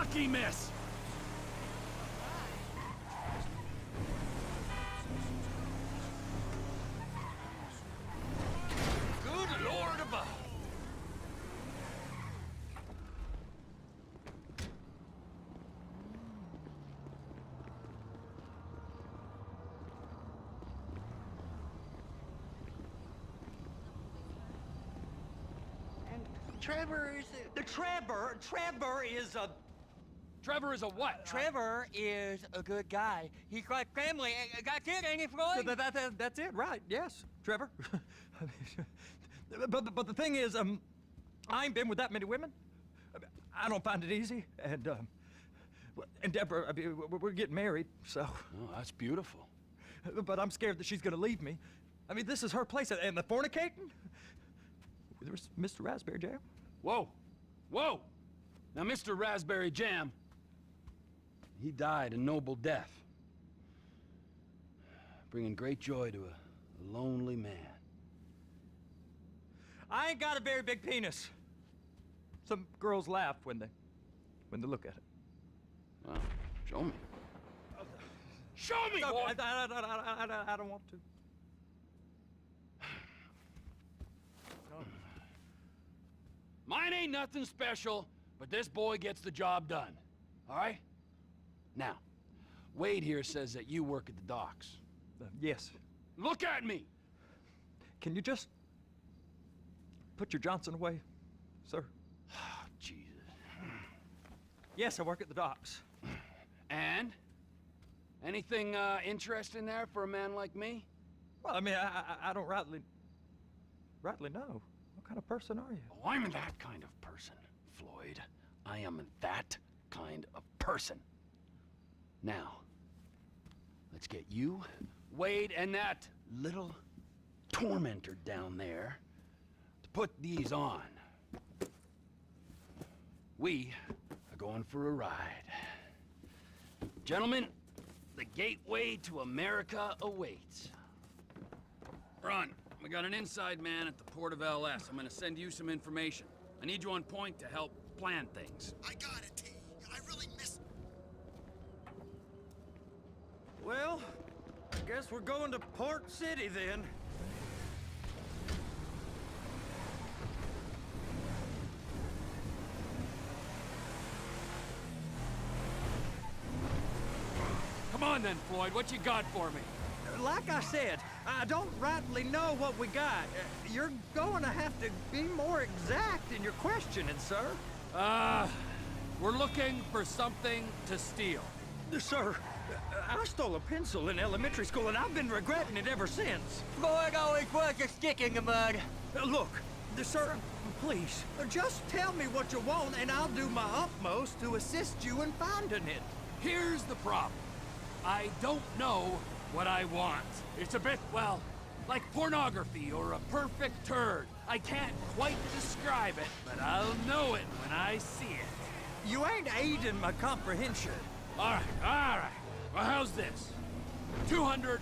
Lucky miss! Good Lord above! Trevor is Trevor is a... Trevor is a what? Trevor is a good guy. He's like family. That's it, ain't it, Floyd? That's it, right? Yes, Trevor. but the thing is, I ain't been with that many women. I don't find it easy, and Deborah, I mean, we're getting married, so. Oh, that's beautiful. But I'm scared that she's gonna leave me. I mean, this is her place, and the fornicating. There's Mr. Raspberry Jam. Whoa, whoa! Now, Mr. Raspberry Jam, he died a noble death, bringing great joy to a lonely man. I ain't got a very big penis. Some girls laugh when they look at it. Well, show me. Show me, No, boy! I don't want to. Mine ain't nothing special, but this boy gets the job done. All right? Now, Wade here says that you work at the docks. Yes. Look at me! Can you just put your Johnson away, sir? Oh, Jesus. Yes, I work at the docks. And? Anything interesting there for a man like me? Well, I mean, I don't rightly know. What kind of person are you? Oh, I'm that kind of person, Floyd. I am that kind of person. Now, let's get you, Wade, and that little tormentor down there to put these on. We are going for a ride. Gentlemen, the gateway to America awaits. Ron, we got an inside man at the port of LS. I'm gonna send you some information. I need you on point to help plan things. I got it, T. I really miss... Well, I guess we're going to Port City then. Come on then, Floyd. What you got for me? Like I said, I don't rightly know what we got. You're going to have to be more exact in your questioning, sir. We're looking for something to steal. Sir, I stole a pencil in elementary school, and I've been regretting it ever since. Floyd always was a stick in the mud. Look, sir, please, just tell me what you want, and I'll do my utmost to assist you in finding it. Here's the problem. I don't know what I want. It's a bit, well, like pornography or a perfect turd. I can't quite describe it, but I'll know it when I see it. You ain't aiding my comprehension. All right. Well, how's this? $236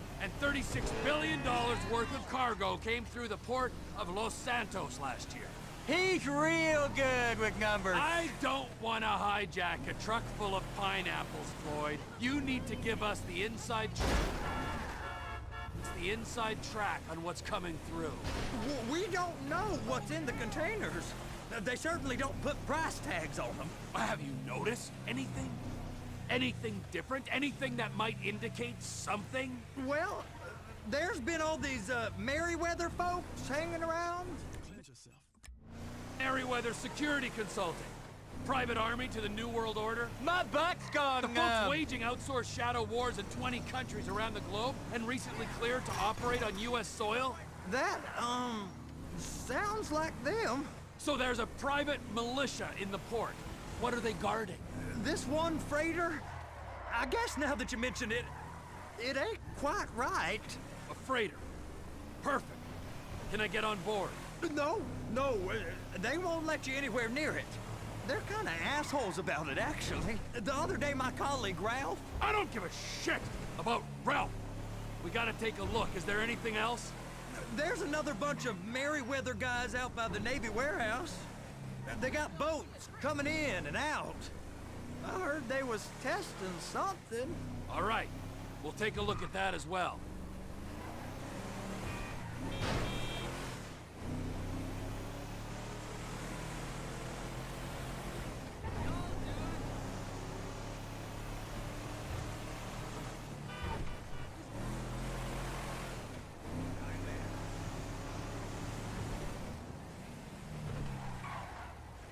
billion worth of cargo came through the port of Los Santos last year. He's real good with numbers. I don't want to hijack a truck full of pineapples, Floyd. You need to give us the inside track on what's coming through. We don't know what's in the containers. They certainly don't put price tags on them. Have you noticed anything? Anything different? Anything that might indicate something? Well, there's been all these Merryweather folks hanging around. Merryweather Security Consulting. Private army to the New World Order. My butt's gone The folks waging outsourced shadow wars in 20 countries around the globe and recently cleared to operate on U.S. soil. That, sounds like them. So there's a private militia in the port. What are they guarding? This one freighter, I guess now that you mention it, it ain't quite right. A freighter. Perfect. Can I get on board? No, they won't let you anywhere near it. They're kind of assholes about it, actually. The other day, my colleague, Ralph... I don't give a shit about Ralph. We gotta take a look. Is there anything else? There's another bunch of Merryweather guys out by the Navy warehouse. They got boats coming in and out. I heard they was testing something. All right, we'll take a look at that as well.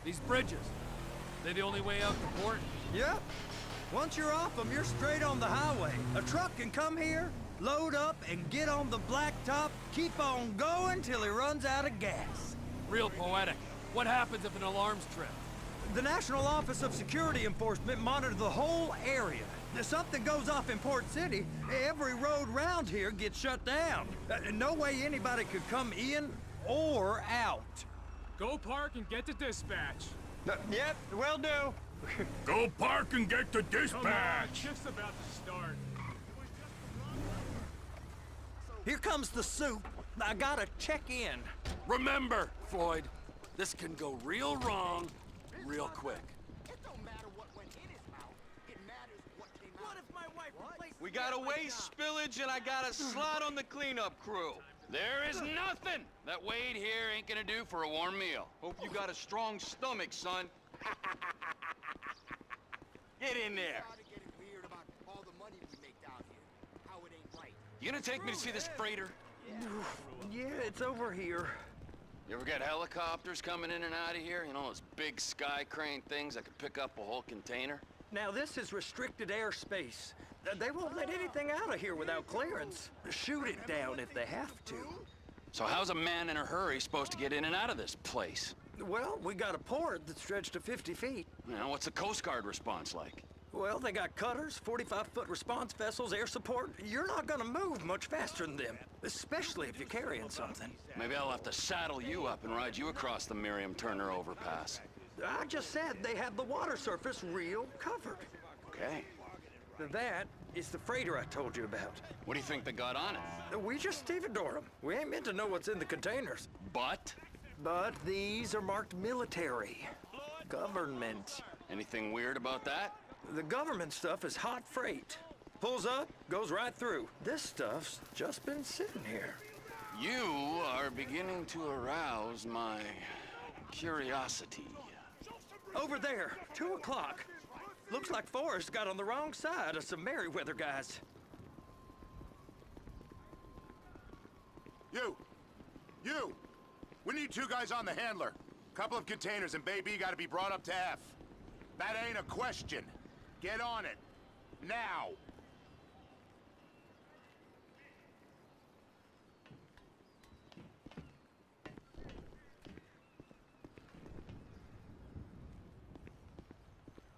These bridges, they the only way out to port? Yep. Once you're off them, you're straight on the highway. A truck can come here, load up, and get on the blacktop, keep on going till he runs out of gas. Real poetic. What happens if an alarm's tripped? The National Office of Security Enforcement monitors the whole area. If something goes off in Port City, every road round here gets shut down. No way anybody could come in or out. Go park and get to dispatch. Yep, will do. Go park and get to Come on, dispatch! shift's about to start. Here comes the soup. I gotta check in. Remember, Floyd, this can go real wrong real quick. It don't matter what went in his mouth. It matters what came out. What if my wife replaced We got a waste spillage and I got a slot on the cleanup crew. There is nothing that Wade here ain't gonna do for a warm meal. Hope you got a strong stomach, son. Get in there. Started getting weird about all the money we make down here. How it ain't right. You gonna take me to see this freighter? Yeah, it's over here. You ever get helicopters coming in and out of here? You know, those big sky crane things that could pick up a whole container? Now, this is restricted airspace. They won't let anything out of here without clearance. Shoot it down if they have to. So how's a man in a hurry supposed to get in and out of this place? Well, we got a port that's stretched to 50 feet. You know, what's the Coast Guard response like? Well, they got cutters, 45-foot response vessels, air support. You're not gonna move much faster than them, especially if you're carrying something. Maybe I'll have to saddle you up and ride you across the Miriam Turner overpass. I just said they have the water surface real covered. Okay. That is the freighter I told you about. What do you think they got on it? We just stevedore them. We ain't meant to know what's in the containers. But? But these are marked military. Government. Anything weird about that? The government stuff is hot freight. Pulls up, goes right through. This stuff's just been sitting here. You are beginning to arouse my curiosity. Over there, 2 o'clock. Looks like Forrest got on the wrong side of some Merryweather guys. You! We need 2 guys on the handler. Couple of containers and Baby gotta be brought up to F. That ain't a question. Get on it. Now!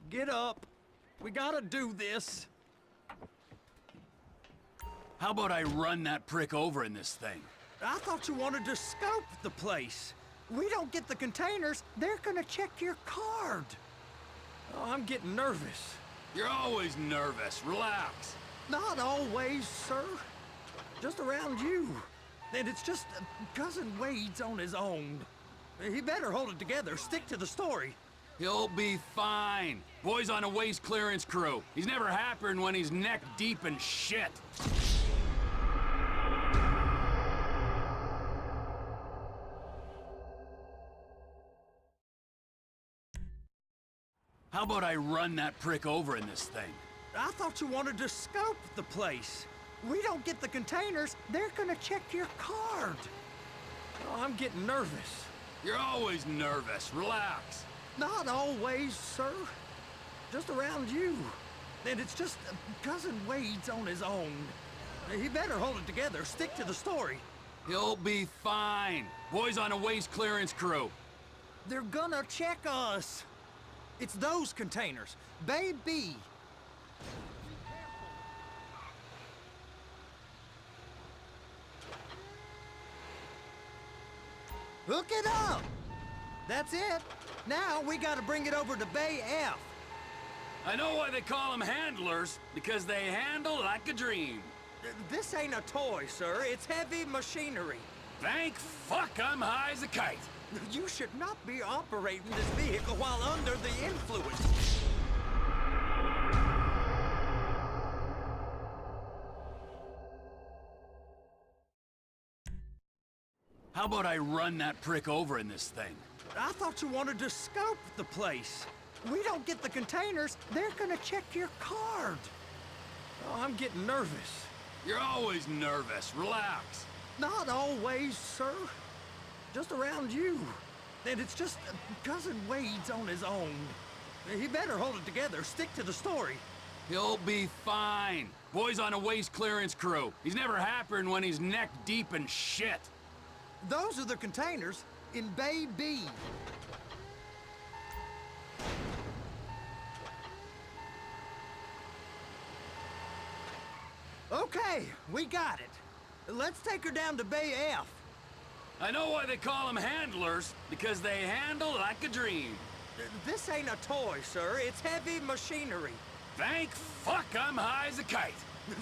Get up. We gotta do this. How about I run that prick over in this thing? I thought you wanted to scope the place. We don't get the containers, they're gonna check your card. Oh, I'm getting nervous. You're always nervous. Relax. Not always, sir. Just around you. And it's just Cousin Wade's on his own. He better hold it together, stick to the story. He'll be fine. Boy's on a waste clearance crew. He's never happier than when he's neck deep in shit. How about I run that prick over in this thing? I thought you wanted to scope the place. We don't get the containers, they're gonna check your card. Oh, I'm getting nervous. You're always nervous. Relax. Not always, sir. Just around you. And it's just Cousin Wade's on his own. He better hold it together, stick to the story. He'll be fine. Boy's on a waste clearance crew. They're gonna check us. It's those containers. Bay B. Hook it up! That's it. Now we gotta bring it over to Bay F. I know why they call them handlers, because they handle like a dream. This ain't a toy, sir. It's heavy machinery. Thank fuck I'm high as a kite. You should not be operating this vehicle while under the influence. How about I run that prick over in this thing? I thought you wanted to scope the place. We don't get the containers, they're gonna check your card. Oh, I'm getting nervous. You're always nervous. Relax. Not always, sir. Just around you. And it's just Cousin Wade's on his own. He better hold it together, stick to the story. He'll be fine. Boy's on a waste clearance crew. He's never happier than when he's neck deep in shit. Those are the containers in Bay B. Okay, we got it. Let's take her down to Bay F. I know why they call them handlers, because they handle like a dream. This ain't a toy, sir. It's heavy machinery. Thank fuck I'm high as a kite.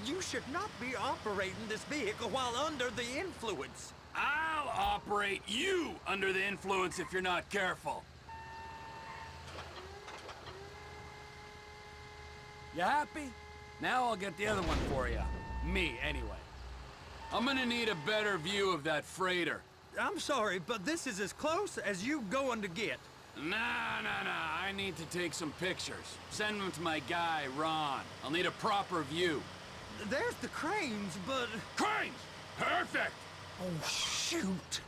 You should not be operating this vehicle while under the influence. I'll operate you under the influence if you're not careful. You happy? Now I'll get the other one for you. Me, anyway. I'm gonna need a better view of that freighter. I'm sorry, but this is as close as you going to get. Nah. I need to take some pictures. Send them to my guy, Ron. I'll need a proper view. There's the cranes, but... Cranes! Perfect! Oh, shoot.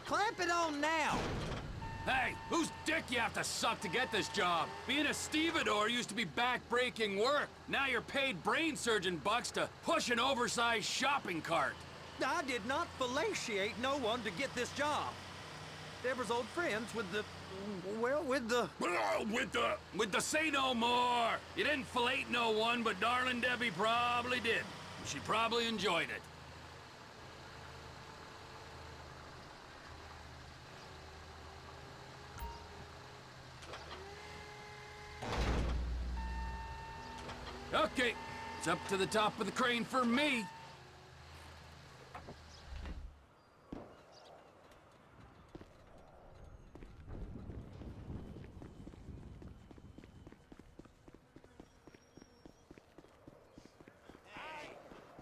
Clamp it on now! Hey, whose dick you have to suck to get this job? Being a stevedore used to be back-breaking work. Now you're paid brain surgeon bucks to push an oversized shopping cart. I did not fellatiate no one to get this job. Deborah's old friends with the... well, with the... With the say no more. You didn't fillet no one, but darling Debbie probably did. She probably enjoyed it. Okay, it's up to the top of the crane for me.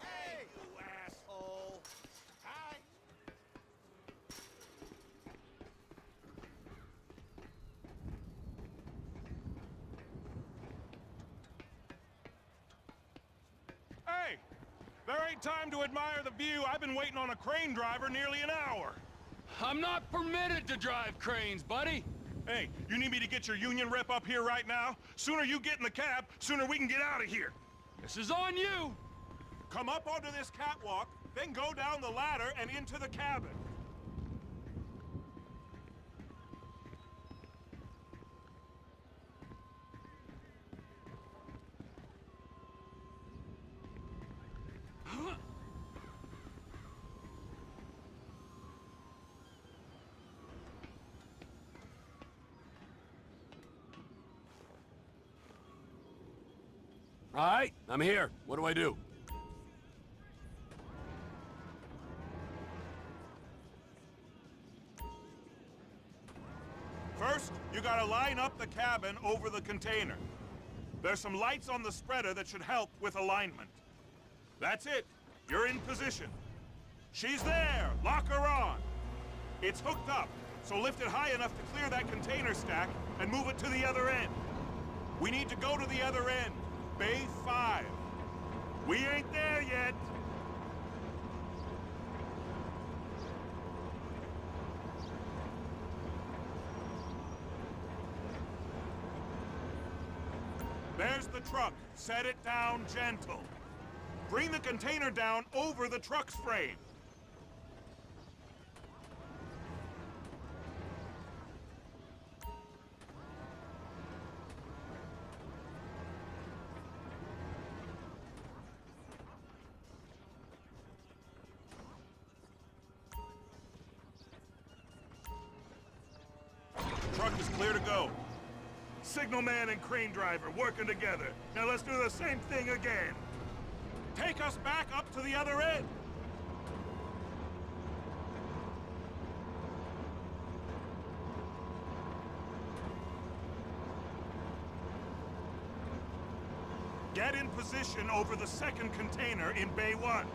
Hey, you asshole! Hi. Hey! There ain't time to admire the view. I've been waiting on a crane driver nearly an hour. I'm not permitted to drive cranes, buddy. Hey, you need me to get your union rep up here right now? Sooner you get in the cab, sooner we can get out of here. This is on you. Come up onto this catwalk, then go down the ladder and into the cabin. All right, I'm here. What do I do? First, you gotta line up the cabin over the container. There's some lights on the spreader that should help with alignment. That's it. You're in position. She's there. Lock her on. It's hooked up, so lift it high enough to clear that container stack and move it to the other end. We need to go to the other end. Bay 5. We ain't there yet. There's the truck. Set it down gentle. Bring the container down over the truck's frame. Truck is clear to go. Signalman and crane driver working together. Now let's do the same thing again. Take us back up to the other end. Get in position over the second container in Bay 1.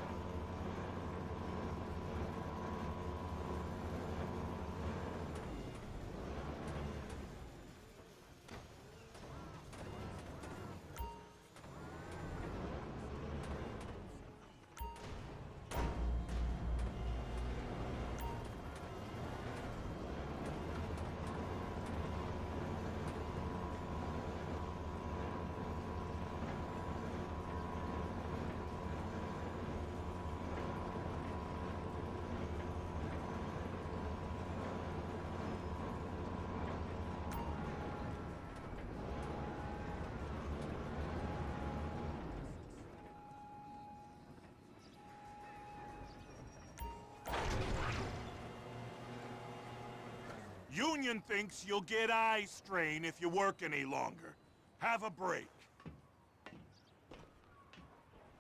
Union thinks you'll get eye strain if you work any longer. Have a break.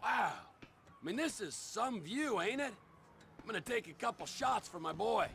Wow. I mean, this is some view, ain't it? I'm gonna take a couple shots for my boy.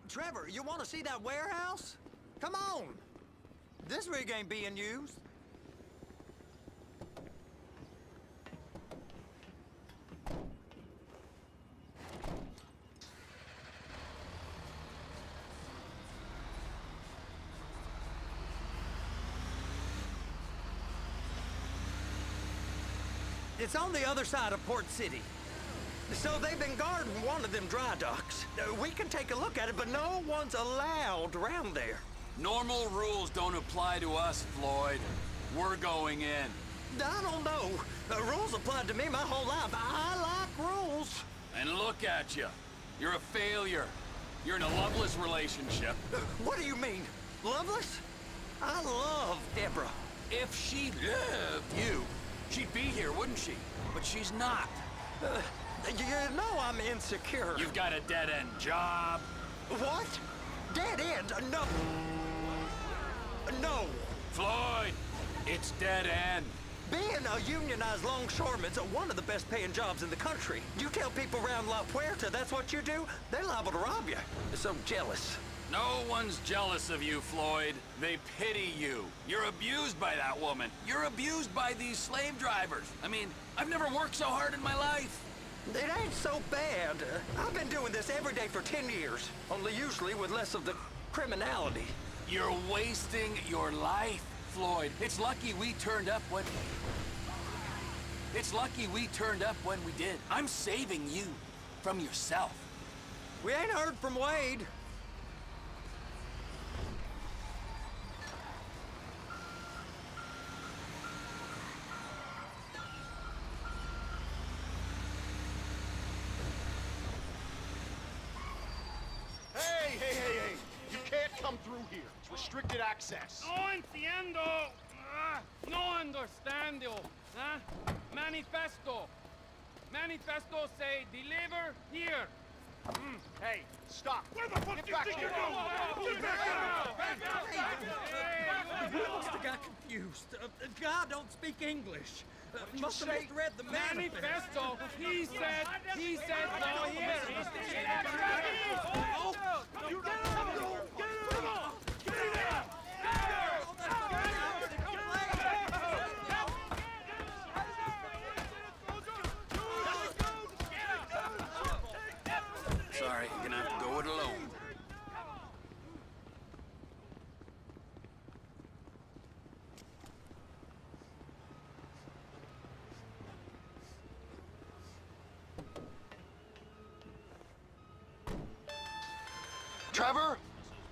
Trevor, you want to see that warehouse? Come on. This rig ain't being used. It's on the other side of Port City. So they've been guarding one of them dry docks. We can take a look at it, but no one's allowed around there. Normal rules don't apply to us, Floyd. We're going in. I don't know. The rules applied to me my whole life. I like rules. And look at you. You're a failure. You're in a loveless relationship. What do you mean? Loveless? I love Deborah. If she loved you, she'd be here, wouldn't she? But she's not. You know I'm insecure. You've got a dead-end job. What? Dead end? No. No. Floyd, it's dead end. Being a unionized longshoreman's one of the best paying jobs in the country. You tell people around La Puerta that's what you do, they're liable to rob you. They're so jealous. No one's jealous of you, Floyd. They pity you. You're abused by that woman. You're abused by these slave drivers. I mean, I've never worked so hard in my life. It ain't so bad. I've been doing this every day for 10 years, only usually with less of the criminality. You're wasting your life, Floyd. It's lucky we turned up when... It's lucky we turned up when we did. I'm saving you from yourself. We ain't heard from Wade. Hey! You can't come through here. It's restricted access. No entiendo. No understand you, huh? Manifesto. Manifesto say deliver here. Hey, stop. Where the fuck Get do you back think here. you're going? Get back here! I must have got confused. Guy don't speak English. you Must have say? misread the manifesto. Manifesto. He said no here. Sorry, you're gonna have to go it alone. Trevor,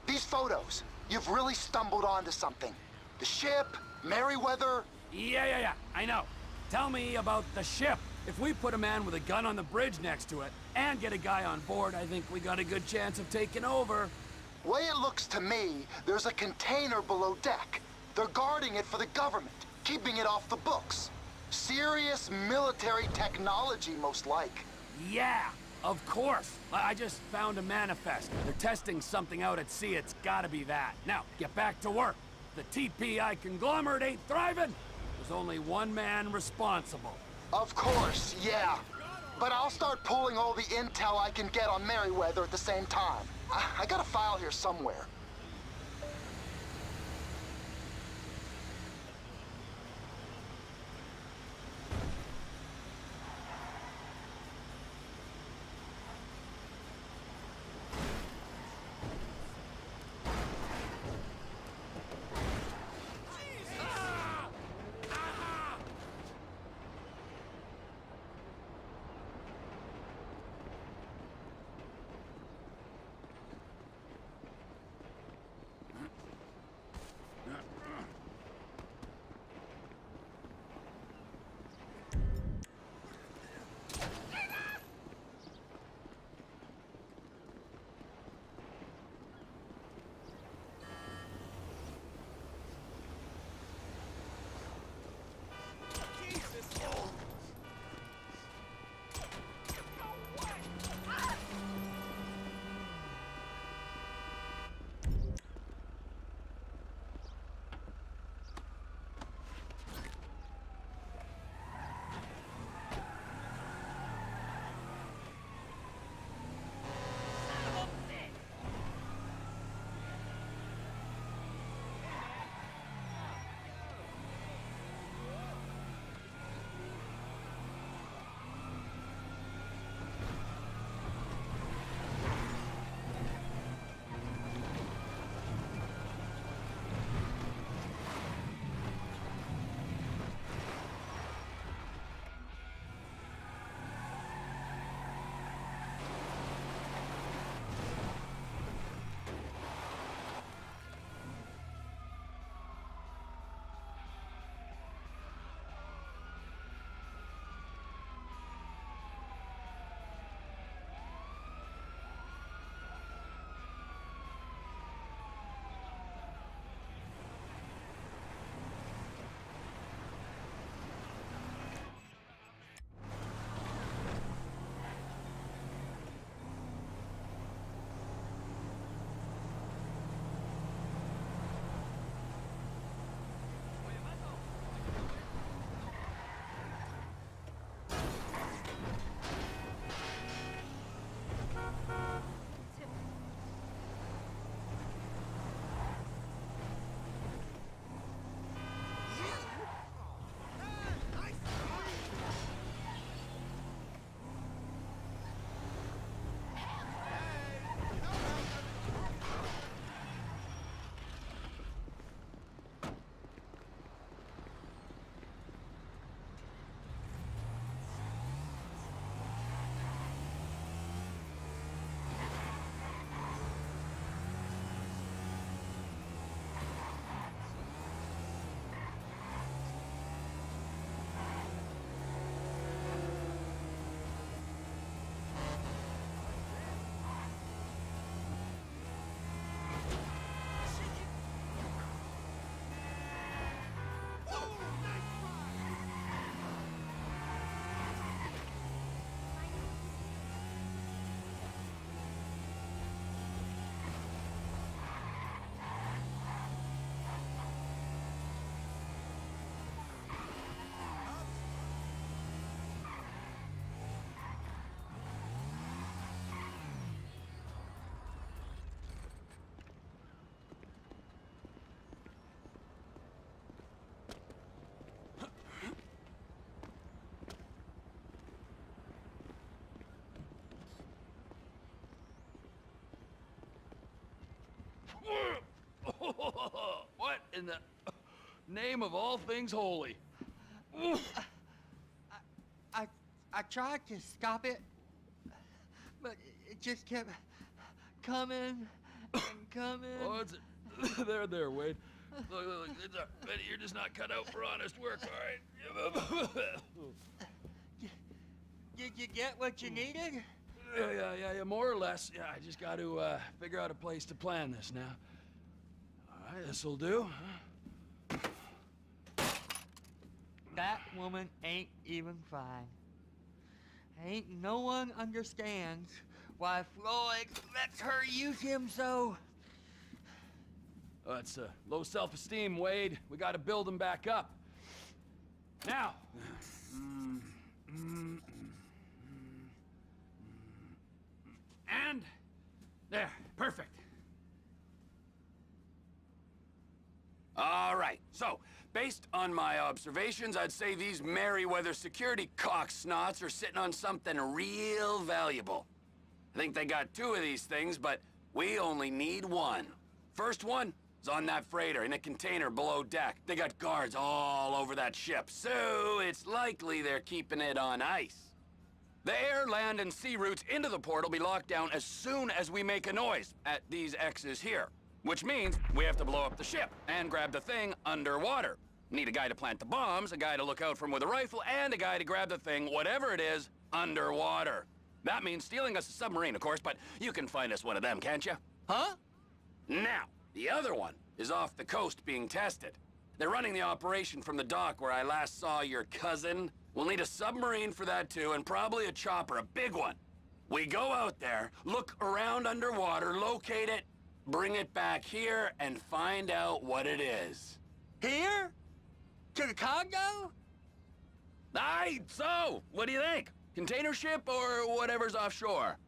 these photos, you've really stumbled onto something. The ship, Merryweather. Yeah. I know. Tell me about the ship. If we put a man with a gun on the bridge next to it and get a guy on board, I think we got a good chance of taking over. Way it looks to me, there's a container below deck. They're guarding it for the government, keeping it off the books. Serious military technology, most like. Yeah, of course. I just found a manifest. They're testing something out at sea. It's gotta be that. Now, get back to work. The TPI conglomerate ain't thriving. There's only one man responsible. Of course, yeah. But I'll start pulling all the intel I can get on Merryweather at the same time. I got a file here somewhere. in the name of all things holy? I tried to stop it, but it just kept coming and coming. Oh, it's there, Wade. Look, it's Benny, you're just not cut out for honest work, all right? Did you get what you needed? Yeah, more or less. Yeah, I just got to figure out a place to plan this now. All right, this'll do. That woman ain't even fine. Ain't no one understands why Floyd lets her use him so. It's low self-esteem, Wade. We got to build him back up. Now. And there, perfect. All right, so based on my observations, I'd say these Merryweather security cocksnots are sitting on something real valuable. I think they got 2 of these things, but we only need 1. First one is on that freighter in a container below deck. They got guards all over that ship, so it's likely they're keeping it on ice. The air, land, and sea routes into the port will be locked down as soon as we make a noise at these X's here. Which means we have to blow up the ship and grab the thing underwater. Need a guy to plant the bombs, a guy to look out for 'em with a rifle, and a guy to grab the thing, whatever it is, underwater. That means stealing us a submarine, of course, but you can find us one of them, can't you? Huh? Now, the other one is off the coast being tested. They're running the operation from the dock where I last saw your cousin. We'll need a submarine for that too, and probably a chopper, a big one. We go out there, look around underwater, locate it, bring it back here, and find out what it is. Here? To the Congo? Aye, so, what do you think? Container ship or whatever's offshore?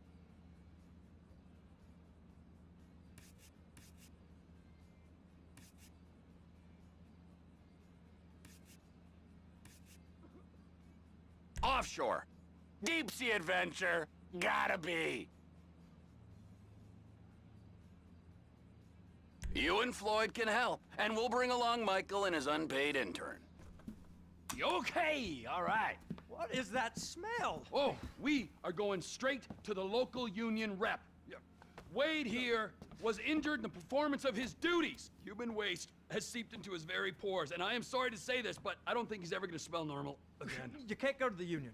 Offshore. Deep sea adventure. Gotta be. You and Floyd can help, and we'll bring along Michael and his unpaid intern. Okay, all right. What is that smell? Oh, we are going straight to the local union rep. Wade here was injured in the performance of his duties. Human waste has seeped into his very pores, and I am sorry to say this, but I don't think he's ever gonna smell normal again. You can't go to the union.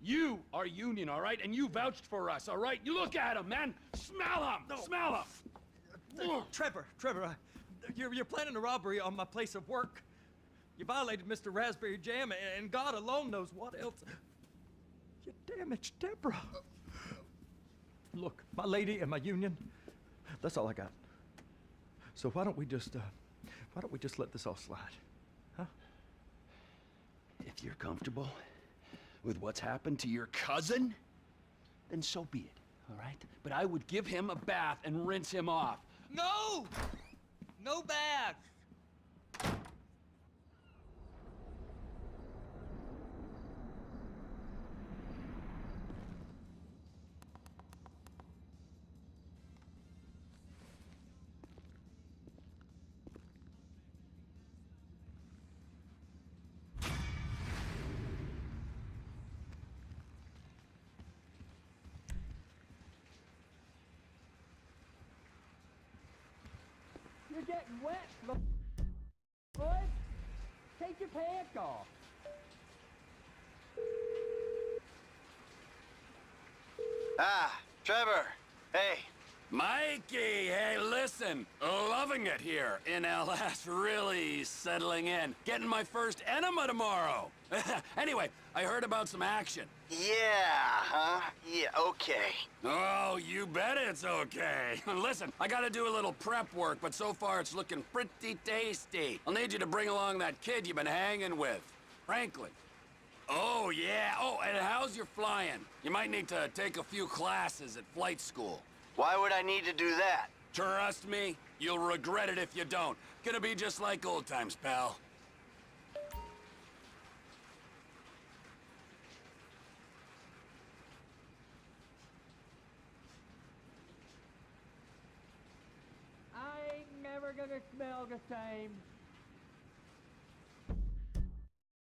You are union, all right? And you vouched for us, all right? You look at him, man. Smell him. No. Smell him. Trevor, you're planning a robbery on my place of work. You violated Mr. Raspberry Jam, and God alone knows what else. You damaged Deborah. Look, my lady and my union, that's all I got. So why don't we just let this all slide, huh? If you're comfortable with what's happened to your cousin, then so be it, all right? But I would give him a bath and rinse him off. No! No bags! You're getting wet, Floyd. Take your pants off. Ah, Trevor. Hey. Mikey, hey, listen. Loving it here in LS, really settling in. Getting my first enema tomorrow. Anyway, I heard about some action. Yeah, huh? Yeah, okay. Oh, you bet it's okay. Listen, I gotta do a little prep work, but so far it's looking pretty tasty. I'll need you to bring along that kid you've been hanging with, Franklin. Oh, yeah. Oh, and how's your flying? You might need to take a few classes at flight school. Why would I need to do that? Trust me, you'll regret it if you don't. Gonna be just like old times, pal. I ain't never gonna smell the same.